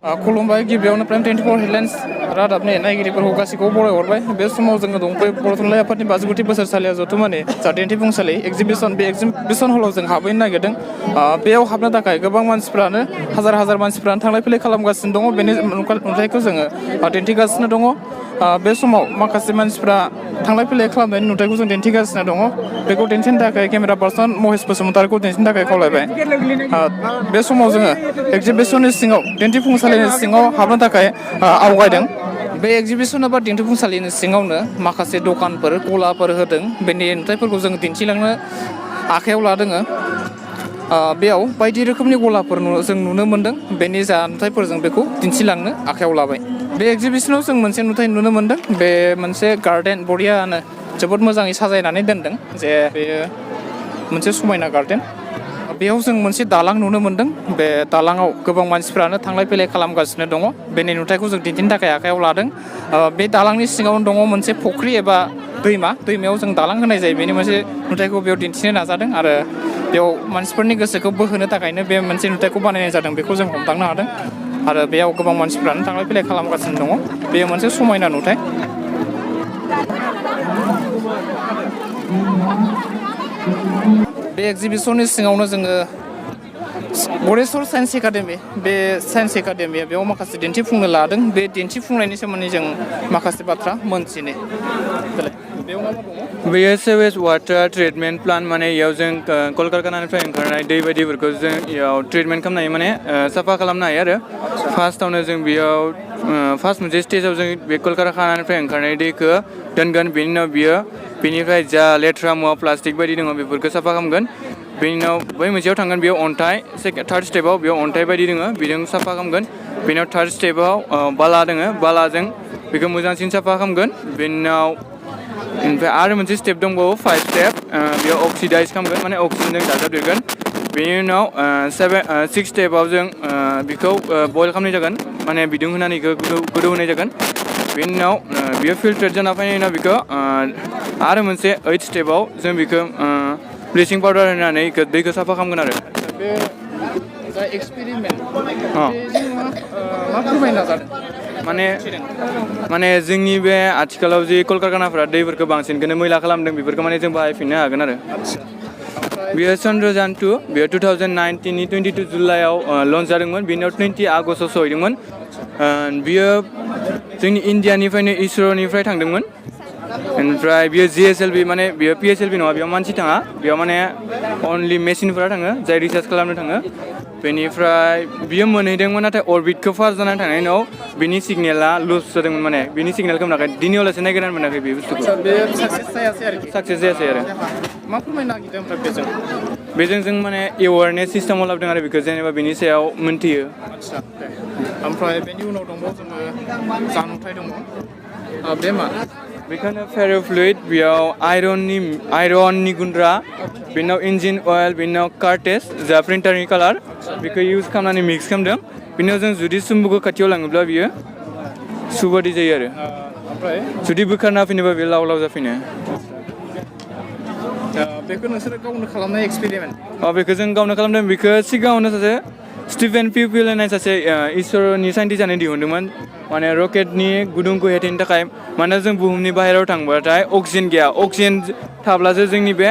खुलुमबाय गिबियावनो prime 24 headlines रादाबनि नायगिरिफोरखौ गासैखौबो बरायहरबाय बे समाव जोङो दंफायो बर' थुनलाइ आफादनि 52थि बोसोरसालिया जथुम्मानि जा दिन्थिफुंसालि एग्जिबिसन बे एग्जिबिसन हलाव जों हाबहैनो नागिरदों बेयाव हाबनो थाखाय गोबां मानसिफ्रानो हाजार मानसिफ्रानो थांलाय फैलाय खालामगासिनो दङ बेनि नुथायखौ जोङो दिन्थिगासिनो दङ बे समाव माखासे मानसिफ्रा थांलाय फैलाय खालामनायनि नुथायखौ जों दिन्थिगासिनो दङ बेखौ दिन्थिनो थाखाय केमेरा पार्सन महेश बसुमतारीखौ दिन्थिनो थाखाय खावलायबाय बे समाव जोङो एग्जिबिसननि सिङाव दिन्थिफुंसालिनि सिङाव हाबनो थाखाय आवगायदों बे एग्जिबिसन एबा दिन्थिफुंसालिनि सिङावनो माखासे दखानफोर गलाफोर होदों बेनि नुथायफोरखौ जों दिन्थिलांनो आखायाव लादों बेयाव बायदि रोखोमनि गलाफोर जों नुनो मोन्दों बेनि जा नुथायफोरजों बेखौ दिन्थिलांनो आखायाव लाबाय बे एग्जिबिसनाव जों मोनसे नुथाय नुनो मोन्दों बे मोनसे गार्डेन बरियानो जोबोद मोजाङै साजायनानै दोनदों जे बेयो मोनसे समायना गार्डेन बेयाव जों मोनसे दालां नुनो मोन्दों बे दालाङाव गोबां मानसिफ्रानो थांलाय फैलाय खालामगासिनो दङ बेनि नुथायखौ जों दिन्थिनो थाखाय आखायाव लादों बे दालांनि सिङावनो दङ मोनसे फुख्रि एबा दैमायाव जों दालां होनाय जायो बेनि मोनसे नुथायखौ बेयाव दिन्थिनो नाजादों आरो बेयाव मानसिफोरनि गोसोखौ बोहोनो थाखायनो बे मोनसे नुथायखौ बानायनाय जादों बेखौ जों हमदांनो हादों आरो बेयाव गोबां मानसिफ्रानो थांलाय फैलाय खालामगासिनो दङ बेयो मोनसे समायना नुथाय बे एग्जिबिसननि सिङावनो जोङो गरेस्वर साइन्स एकाडेमि बे साइन्स एकाडेमिया बेयाव माखासे दिन्थिफुंनो लादों बे दिन्थिफुंनायनि सोमोन्दै जों माखासे बाथ्रा मोनथिनो बेयो सेवेज वाटार ट्रिटमेन्ट प्लान्ट माने इयाव जों कलकारखानानिफ्राय ओंखारनाय दै बायदिफोरखौ जों इयाव ट्रिटमेन्ट खालामनो हायो माने साफा खालामनो हायो आरो फार्स्टआवनो जों बेयाव फार्स्ट मोनसे स्टेजाव जों बे कलकारखानानिफ्राय ओंखारनाय दैखौ दोनगोन बेनि उनाव बेनिफ्राय जा लेथ्रा मुवा प्लास्टिक बायदि दङ बेफोरखौ साफा खालामगोन बेनि उनाव बै मोनसेयाव थांगोन बेयाव अन्थाइ थार्ड स्टेपाव बेयाव अन्थाइ बायदि दङ बेजों साफा खालामगोन बेनि उनाव थार्ड स्टेपाव बाला दङ बालाजों बेखौ मोजांसिन साफा खालामगोन बेनि उनाव ओमफ्राय आरो मोनसे स्टेप दंबावो 5 स्टेप बेयाव अक्सिडाइज खालामगोन माने अक्सिजेनजों दाजाबदेरगोन बेनि उनाव 6 स्टेपाव जों बेखौ बयल खालामनाय जागोन माने बिदुं होनानै गोदौ होनाय जागोन बेनि उनाव बियो फिल्टार जाना फैनायनि उनाव बेखौ आरो मोनसे 8 स्टेपाव जों बेखौ ब्लिचिं पाउडार होनानै दैखौ साफा खालामगोन आरो बे जा एक्सपेरिमेन्ट मा फोरमायना जादों माने जोंनि बे आथिखालाव जि कलकारखानाफोरा दैफोरखौ बांसिनखौनो मैला खालामदों बेफोरखौ माने जों बाहायफिननो हागोन आरो बेयो चन्द्रयान 2 बेयो 2019नि 22 जुलाइआव लन्च जादोंमोन बेनि उनाव 20 आगस्टआव सहैदोंमोन बियो जोंनि इण्डियानिफ्रायनो इसर'निफ्राय थांदोंमोन ओमफ्राय बियो GSLV माने बियो PSLV नङा बेयाव मानसि थाङा बेयाव माने अनलि मेसिनफोरा थाङो जाय रिसार्च खालामनो थाङो बेनिफ्राय बियो मोनहैदोंमोन नाथाय अरबिटखौ पार जानानै थांनायनि उनाव बिनि सिगनेला लुज जादोंमोन माने बिनि सिगनेलखौ मोनाखै दिनैयावलासे नायगिरनानै मोनाखै बे बुस्थुखौ साक्सेस जायासै आरो मा फोरमायनो नागिरदों ओमफ्राय बेजों जों माने एवारनेस सिस्टेमाव लाबोदों आरो बेखौ जेनेबा बेनि सायाव मोन्थियो ओमफ्राय बेनि उनाव दंबावो जोङो जानुथाय दङ बे मा बेखौनो फेरोफ्लुइड बेयाव आयरननि गुन्द्रा बेनि उनाव इन्जिन अइल बेनि उनाव कार्टेज जा प्रिन्टारनि कालार बेखौ इउज खालामनानै मिक्स खालामदों बेनि उनाव जों जुदि सुम्बुखौ खाथियाव लाङोब्ला बियो सुबादि जायो आरो ओमफ्राय जुदि बोखारना फैनोबा बे लाव जाफिनो बेखौ नोंसोरो गावनो खालामनाय एक्सपेरिमेन्ट बेखौ जों गावनो खालामदों बेखौ सिगाङावनो सासे स्टिफेन पिउपिल होननाय सासे इसर'नि साइन्टिस्टआनो दिहुनदोंमोन माने रकेटनि गुदुंखौ हेथेनो थाखाय मानोना जों बुहुमनि बाहेरायाव थांबाथाय अक्सिजेन गैया अक्सिजेन थाब्लासो जोंनि बे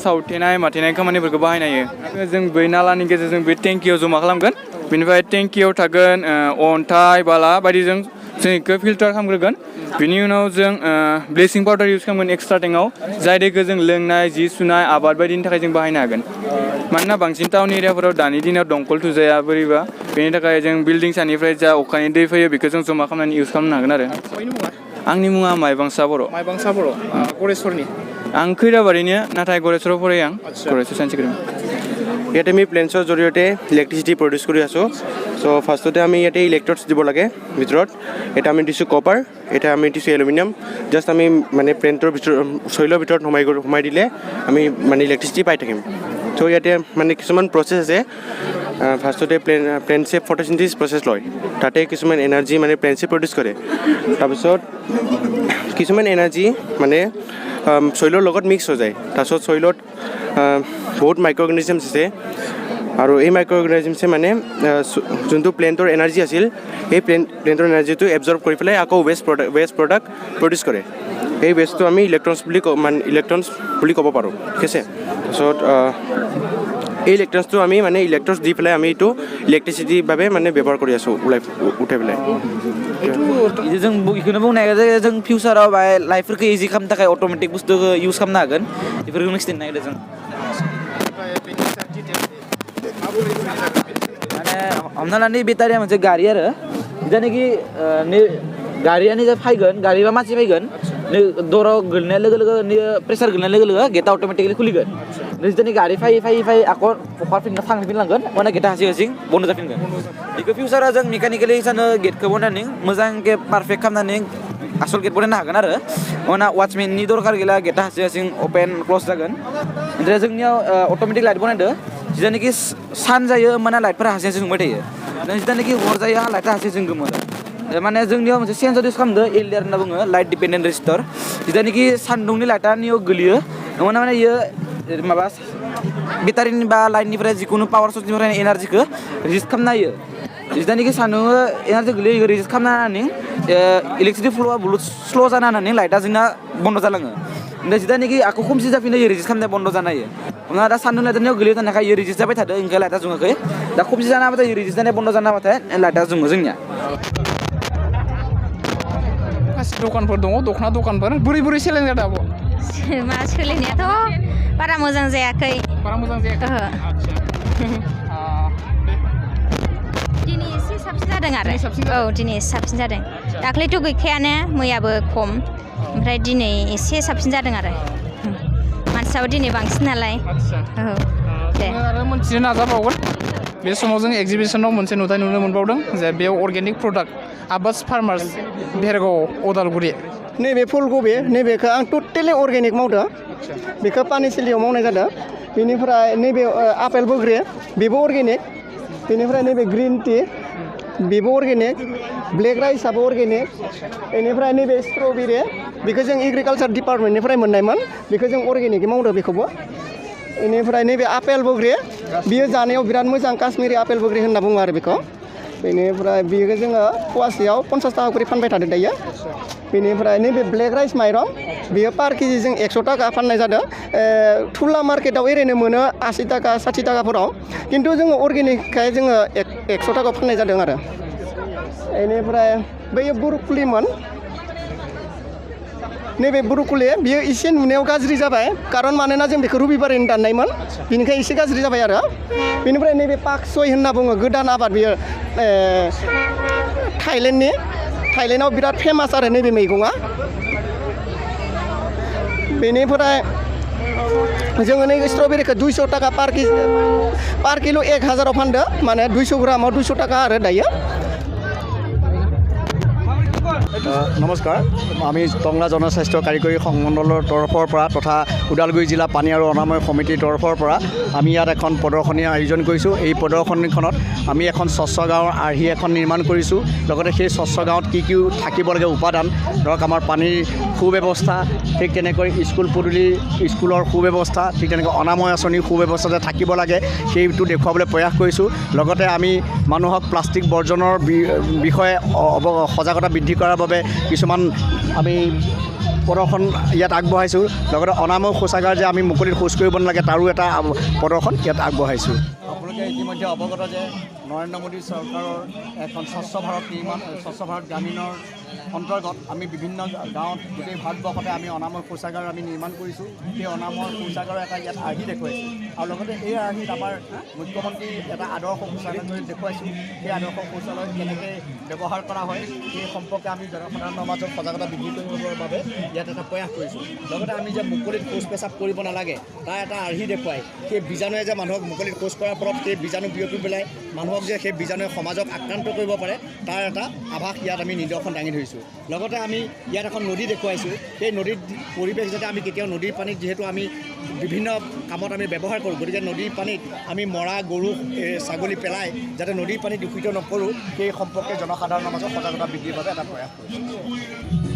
सावथेनाय माथेनाय खामानिफोरखौ बाहायनो हायो जों बै नालानि गेजेरजों बे टेंकियाव जमा खालामगोन बेनिफ्राय टेंकियाव थागोन अन्थाइ बाला बायदिजों जों बेखौ फिल्टार खालामग्रोगोन बिनि उनाव जों ब्लिचिं पाउडार इउज खालामगोन एक्सट्रा टेंकआव जाय दैखौ जों लोंनाय जि सुनाय आबाद बायदिनि थाखाय जों बाहायनो हागोन मानोना बांसिन टाउन एरियाफोराव दानि दिनाव दंखल थुजाया बोरैबा बेनि थाखाय जों बिल्डिं सानिफ्राय जा अखानि दै फैयो बेखौ जों जमा खालामनानै इउज खालामनो हागोन आरो आंनि मुङा माइबांसा बर' गरेस्वरनि आं खैराबारिनि नाथाय गरेस्वराव फरायो आं गरेस्वर साइन्स एकाडेमि ইয়াতে আমি প্লেন্সৰ জৰিয়তে ইলেক্ট্ৰিচিটি প্ৰডিউচ কৰি আছোঁ চ' ফাৰ্ষ্টতে আমি ইয়াতে ইলেক্ট্ৰডছ দিব লাগে ভিতৰত এটা আমি দিছোঁ কপাৰ এটা আমি দিছোঁ এলুমিনিয়াম জাষ্ট আমি মানে প্লেণ্টৰ ভিতৰত চইলৰ ভিতৰত সোমাই দিলে আমি মানে ইলেক্ট্ৰিচিটি পাই থাকিম চ' ইয়াতে মানে কিছুমান প্ৰচেছ আছে ফাৰ্ষ্টতে প্লেণ্টছে ফটোচিনথেচিছ প্ৰচেছ লয় তাতে কিছুমান এনাৰ্জি মানে প্লেণ্টছে প্ৰডিউচ কৰে তাৰপিছত কিছুমান এনাৰ্জি মানে চইলৰ লগত মিক্স হৈ যায় তাৰপিছত চইলত বহুত মাইক্ৰ' অৰ্গেনিজমছ আছে আৰু এই মাইক্ৰ' অৰ্গেনিজমছে মানে যোনটো প্লেণ্টৰ এনাৰ্জি আছিল সেই প্লেণ্টৰ এনাৰ্জিটো এবজৰ্ব কৰি পেলাই আকৌ ৱেষ্ট প্ৰডাক্ট প্ৰডিউচ কৰে এই ৱেষ্টটো আমি ইলেক্ট্ৰনছ বুলি ক'ব পাৰোঁ ঠিক আছে তাৰপিছত এই ইলেক্ট্ৰনছটো আমি মানে ইলেক্ট্ৰনছ দি পেলাই আমি এইটো ইলেক্ট্ৰিচিটিৰ বাবে মানে ব্যৱহাৰ কৰি আছোঁ উঠাই পেলাই जों बेखौनो बुंनो नागिरो जे जों फिउचाराव बा लाइफफोरखौ इजि खालामनो थाखाय अट'मेटिक बुस्थुखौ इउज खालामनो हागोन बेफोरखौनो खिन्थानो नागिरदों जों माने हमना ला नै बेटारिया मोनसे गारि आरो जायनाखि नै गारिया निजा फैगोन गारिबा मानसि फैगोन नै दराव गोलैनाय लोगो लोगो नै प्रेसार गोलैनाय लोगो लोगो गेटा अट'मेटिकलि खुलिगोन नै जिथानि गारि फैयै आख' हखारफिनना थांफिनलांगोन माने गेटा हारसिं बन्द जाफिनगोन बेखौ फिउचाराव जों मेकानिकेलि सानो गेटखौ बनायनानै मोजांके पारफेक्ट खालामनानै आसल गेट बनायनो हागोन आरो माने वाचमेननि दरकार गैला गेटा हारसिं अपेन क्लस जागोन ओमफ्राय जोंनियाव अट'मेटिक लाइट बनायदो जिथानखि सान जायो होमबाना लाइटफोरा हारसिं जोंबाय थायो जिथानखि हर जायो लाइटा हारसिं गोमो माने जोंनियाव मोनसे सेन्सर इउज खालामदो एलडिआर होनना बुङो लाइट डिपेन्डेन्ट रेजिस्टर जिथानखि सान्दुंनि लाइटा नियाव गोलैयो नङाना माने इयो माबा बेटारिनि बा लाइटनिफ्राय जिखुनु पावार सर्सनिफ्राय एनार्जिखौ रेजिस्ट खालामनो हायो जिथानखि सान्दुं एनार्जि गोलैयो रेजिस्ट खालामना होनानै इलेक्ट्रिसिटि फ्ल'आ बुहुत स्ल' जाना होनानै लाइटा जोंना बन्द जालाङो ओमफ्राय जिथानखि आख' खोमसि जाफिनो रेजिस्ट खालामनाया बन्द जानो हायो हमना दा सान्दुं लाइटनियाव गोलैयो थानायखाय इयो रेजिस्ट जाबाय थादों ओंखाय लाइटा जोङाखै दा खोमसि जाना होबाथाय रेजिस्ट जानाया बन्द जाना होबाथाय लाइटा जोङो जोंनिया माखासे दखानफोर दङ दख'ना दखानफोर बोरै सेलिं जादों आब' मा सोलिनायाथ' बारा मोजां जायाखै बारा मोजां जायाखै दिनै एसे साबसिन जादों आरो औ दिनै एसे साबसिन जादों दाख्लैथ' गैखायानो मैयाबो खम ओमफ्राय दिनै एसे साबसिन जादों आरो मानसियाबो दिनै बांसिन नालाय औ दे आरो मोनथिनो नाजाबावगोन बे समाव जों एगजिबिसनाव मोनसे नुथाय नुनो मोनबावदों जे बेयाव अर्गेनिक प्रडाक्ट आबास फार्मार्स भेरगाव अदालगुरि नैबे फुलकबि नैबेखौ आं टटेलि अर्गेनिक मावदों बेखौ पानिसिलियाव मावनाय जादों बेनिफ्राय नैबे आपेल बोग्रि बेबो अर्गेनिक बेनिफ्राय नैबे ग्रिन टि बेबो अर्गेनिक ब्लेक राइसआबो अर्गेनिक बेनिफ्राय नैबे स्ट्रबेरि बेखौ जों एग्रिकालसार डिपार्टमेन्टनिफ्राय मोननायमोन बेखौ जों अर्गेनिकै मावदों बेखौबो बेनिफ्राय नैबे आपेल बोग्रि बियो जानायाव बिराद मोजां काश्मिरि आपेल बोग्रि होनना बुङो आरो बेखौ बेनिफ्राय बेखौ जोङो फवासेयाव 50 थाखा करि फानबाय थादों दायो बेनिफ्राय नैबे ब्लेक राइस माइरं बेयो पार केजि जों 100 थाखा फाननाय जादों थुला मार्केटाव ओरैनो मोनो 80 थाखा 60 थाखाफोराव खिन्थु जोङो अर्गेनिकखाय जोङो 100 थाखायाव फाननाय जादों आरो बेनिफ्राय बैयो बुरुकुलिमोन नैबे बुरुकुलि बियो एसे नुनायाव गाज्रि जाबाय कारन मानोना जों बेखौ रबिबारैनो दाननायमोन बेनिखायनो एसे गाज्रि जाबाय आरो बेनिफ्राय नैबे पाकसय होनना बुङो गोदान आबाद बियो थाइलेण्डआव बिराद फेमास आरो नैबे मैगङा बेनिफ्राय जोङो नै स्ट्रबेरिखौ 200 थाखा पार किल' 1000आव फानदो माने 200 ग्रामाव 200 टाका आरो दायो নমস্কাৰ আমি টংলা জনস্বাস্থ্য কাৰিকৰী সংমণ্ডলৰ তৰফৰ পৰা তথা ওদালগুৰি জিলা পানী আৰু অনাময় সমিতিৰ তৰফৰ পৰা আমি ইয়াত এখন প্ৰদৰ্শনী আয়োজন কৰিছোঁ এই প্ৰদৰ্শনীখনত আমি এখন স্বচ্ছ গাঁৱৰ আৰ্হি এখন নিৰ্মাণ কৰিছোঁ লগতে সেই স্বচ্ছ গাঁৱত কি কি থাকিব লাগে উপাদান ধৰক আমাৰ পানীৰ সুব্যৱস্থা ঠিক তেনেকৈ স্কুল পদূলি স্কুলৰ সুব্যৱস্থা ঠিক তেনেকৈ অনাময় আঁচনিৰ সুব্যৱস্থা যে থাকিব লাগে সেইটো দেখুৱাবলৈ প্ৰয়াস কৰিছোঁ লগতে আমি মানুহক প্লাষ্টিক বৰ্জনৰ বিষয়ে সজাগতা বৃদ্ধি কৰাৰ বাবে কিছুমান আমি প্ৰদৰ্শন ইয়াত আগবঢ়াইছোঁ লগতে অনাময় শৌচাগাৰ যে আমি মুকলিত শৌচ কৰিব নালাগে তাৰো এটা প্ৰদৰ্শন ইয়াত আগবঢ়াইছোঁ আপোনালোকে ইতিমধ্যে অৱগত যে নৰেন্দ্ৰ মোদী চৰকাৰৰ এখন স্বচ্ছ ভাৰত গ্ৰামীণৰ অন্তৰ্গত আমি বিভিন্ন গাঁৱত গোটেই ভাৰতবৰ্ষতে আমি অনাময় শৌচাগাৰ আমি নিৰ্মাণ কৰিছোঁ সেই অনাময় শৌচাগাৰৰ এটা ইয়াত আৰ্হি দেখুৱাইছোঁ আৰু লগতে এই আৰ্হিত আমাৰ মুখ্যমন্ত্ৰী এটা আদৰ্শ শৌচাগাৰ দেখুৱাইছোঁ সেই আদৰ্শ শৌচালয় কেনেকৈ ব্যৱহাৰ কৰা হয় সেই সম্পৰ্কে আমি জনসাধাৰণৰ মাজত সজাগতা বৃদ্ধি কৰিবৰ বাবে ইয়াত এটা প্ৰয়াস কৰিছোঁ লগতে আমি যে মুকলিত শৌচ পেচাব কৰিব নালাগে তাৰ এটা আৰ্হি দেখুৱাই সেই বীজাণুৱে যে মানুহক মুকলিত শৌচ কৰাৰ ফলত সেই বীজাণু বিয়পি পেলাই মানুহক যে সেই বীজাণুৱে সমাজক আক্ৰান্ত কৰিব পাৰে তাৰ এটা আভাস ইয়াত আমি নিদৰ্শন দাঙি ধৰিছোঁ লগতে আমি ইয়াত এখন নদী দেখুৱাইছোঁ সেই নদীৰ পৰিৱেশ যাতে আমি কেতিয়াও নদীৰ পানীত যিহেতু আমি বিভিন্ন কামত আমি ব্যৱহাৰ কৰোঁ গতিকে নদীৰ পানীত আমি মৰা গৰু ছাগলী পেলাই যাতে নদীৰ পানী দূষিত নকৰোঁ সেই সম্পৰ্কে জনসাধাৰণৰ মাজত সজাগতা বৃদ্ধিৰ বাবে এটা প্ৰয়াস কৰিছোঁ